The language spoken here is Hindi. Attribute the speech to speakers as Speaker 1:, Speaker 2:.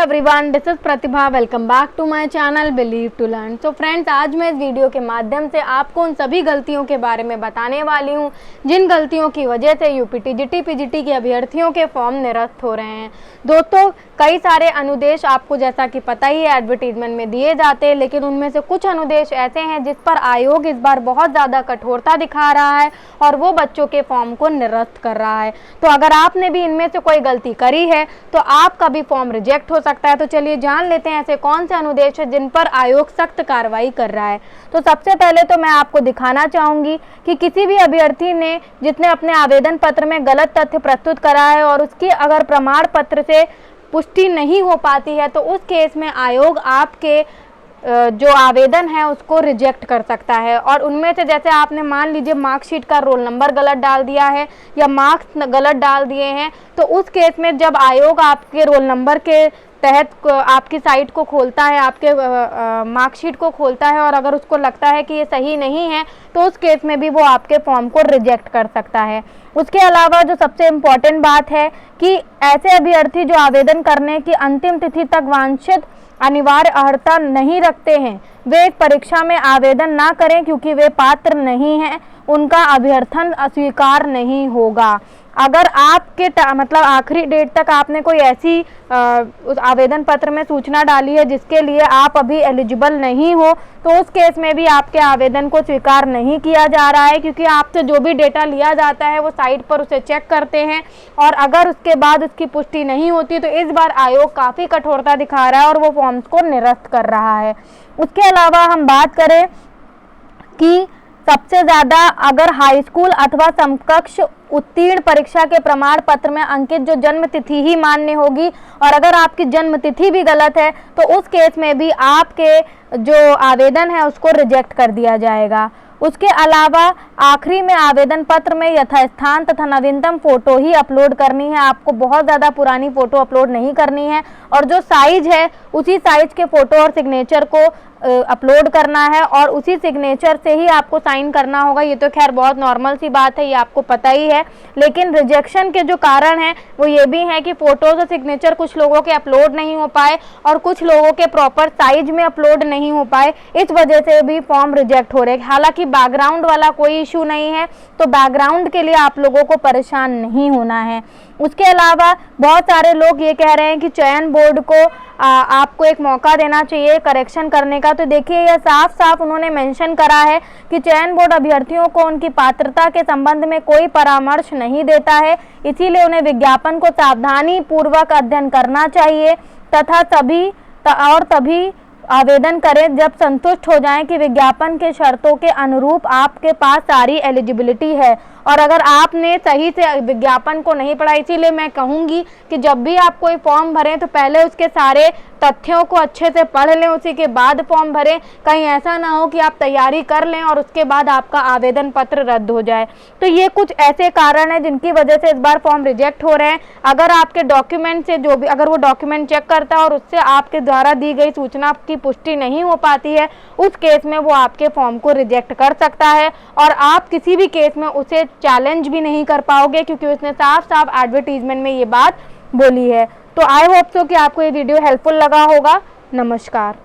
Speaker 1: Everyone, this is Pratibha. Welcome back to my channel believe to learn. So friends, आज मैं इस वीडियो के माध्यम से आपको उन सभी गलतियों के बारे में बताने वाली हूं जिन गलतियों की वजह से यूपीटीजीटी पीजीटी के अभ्यर्थियों के फॉर्म निरस्त हो रहे हैं। दोस्तों, कई सारे अनुदेश आपको जैसा कि पता ही है एडवर्टीजमेंट में दिए जाते हैं, लेकिन उनमें से कुछ अनुदेश ऐसे हैं जिस पर आयोग इस बार बहुत ज़्यादा कठोरता दिखा रहा है और वो बच्चों के फॉर्म को निरस्त कर रहा है। तो अगर आपने भी इनमें से कोई गलती करी है तो आपका भी फॉर्म रिजेक्ट हो सकता है। तो चलिए जान लेते हैं ऐसे कौन से अनुदेश है जिन पर आयोग सख्त कार्रवाई कर रहा है। तो सबसे पहले तो मैं आपको दिखाना चाहूँगी कि किसी भी अभ्यर्थी ने जिसने अपने आवेदन पत्र में गलत तथ्य प्रस्तुत करा है और उसकी अगर प्रमाण पत्र से पुष्टि नहीं हो पाती है तो उस केस में आयोग आपके जो आवेदन है उसको रिजेक्ट कर सकता है। और उनमें से जैसे आपने मान लीजिए मार्कशीट का रोल नंबर गलत डाल दिया है या मार्क्स गलत डाल दिए हैं, तो उस केस में जब आयोग आपके रोल नंबर के तहत आपकी साइट को खोलता है, आपके मार्कशीट को खोलता है और अगर उसको लगता है कि ये सही नहीं है तो उस केस में भी वो आपके फॉर्म को रिजेक्ट कर सकता है। उसके अलावा जो सबसे इम्पॉर्टेंट बात है कि ऐसे अभ्यर्थी जो आवेदन करने की अंतिम तिथि तक वांछित अनिवार्य अर्हता नहीं रखते हैं वे एक परीक्षा में आवेदन ना करें, क्योंकि वे पात्र नहीं हैं, उनका अभ्यर्थन अस्वीकार नहीं होगा। अगर आपके मतलब आखिरी डेट तक आपने कोई ऐसी उस आवेदन पत्र में सूचना डाली है जिसके लिए आप अभी एलिजिबल नहीं हो, तो उस केस में भी आपके आवेदन को स्वीकार नहीं किया जा रहा है, क्योंकि आपसे जो भी डेटा लिया जाता है वो साइट पर उसे चेक करते हैं और अगर उसके बाद उसकी पुष्टि नहीं होती तो इस बार आयोग काफ़ी कठोरता दिखा रहा है और वो फॉर्म्स को निरस्त कर रहा है। उसके अलावा हम बात करें कि सबसे ज़्यादा अगर हाई स्कूल अथवा समकक्ष उत्तीर्ण परीक्षा के प्रमाण पत्र में अंकित जो जन्म तिथि ही मान्य होगी और अगर आपकी जन्म तिथि भी गलत है तो उस केस में भी आपके जो आवेदन है उसको रिजेक्ट कर दिया जाएगा। उसके अलावा आखिरी में आवेदन पत्र में यथास्थान तथा नवीनतम फ़ोटो ही अपलोड करनी है। आपको बहुत ज़्यादा पुरानी फ़ोटो अपलोड नहीं करनी है और जो साइज़ है उसी साइज़ के फ़ोटो और सिग्नेचर को अपलोड करना है और उसी सिग्नेचर से ही आपको साइन करना होगा। ये तो खैर बहुत नॉर्मल सी बात है, ये आपको पता ही है, लेकिन रिजेक्शन के जो कारण हैं वो ये भी हैं कि फ़ोटोज़ और सिग्नेचर कुछ लोगों के अपलोड नहीं हो पाए और कुछ लोगों के प्रॉपर साइज में अपलोड नहीं हो पाए, इस वजह से भी फॉर्म रिजेक्ट हो रहे हैं। हालांकि बैकग्राउंड वाला कोई इशू नहीं है, तो बैकग्राउंड के लिए आप लोगों को परेशान नहीं होना है। उसके अलावा बहुत सारे लोग ये कह रहे हैं कि चयन बोर्ड को आपको एक मौका देना चाहिए करेक्शन करने का। तो देखिए यह साफ साफ उन्होंने मेंशन करा है कि चयन बोर्ड अभ्यर्थियों को उनकी पात्रता के संबंध में कोई परामर्श नहीं देता है, इसीलिए उन्हें विज्ञापन को सावधानी पूर्वक अध्ययन करना चाहिए तथा तभी आवेदन करें जब संतुष्ट हो जाएं कि विज्ञापन के शर्तों के अनुरूप आपके पास सारी एलिजिबिलिटी है। और अगर आपने सही से विज्ञापन को नहीं पढ़ा, इसीलिए मैं कहूँगी कि जब भी आप कोई फॉर्म भरें तो पहले उसके सारे तथ्यों को अच्छे से पढ़ लें, उसी के बाद फॉर्म भरें। कहीं ऐसा ना हो कि आप तैयारी कर लें और उसके बाद आपका आवेदन पत्र रद्द हो जाए। तो ये कुछ ऐसे कारण हैं जिनकी वजह से इस बार फॉर्म रिजेक्ट हो रहे हैं। अगर आपके डॉक्यूमेंट से जो भी अगर वो डॉक्यूमेंट चेक करता है और उससे आपके द्वारा दी गई सूचना की पुष्टि नहीं हो पाती है, उस केस में वो आपके फॉर्म को रिजेक्ट कर सकता है और आप किसी भी केस में उसे चैलेंज भी नहीं कर पाओगे, क्योंकि उसने साफ साफ एडवर्टीजमेंट में ये बात बोली है। तो आई होप सो कि आपको ये वीडियो हेल्पफुल लगा होगा। नमस्कार।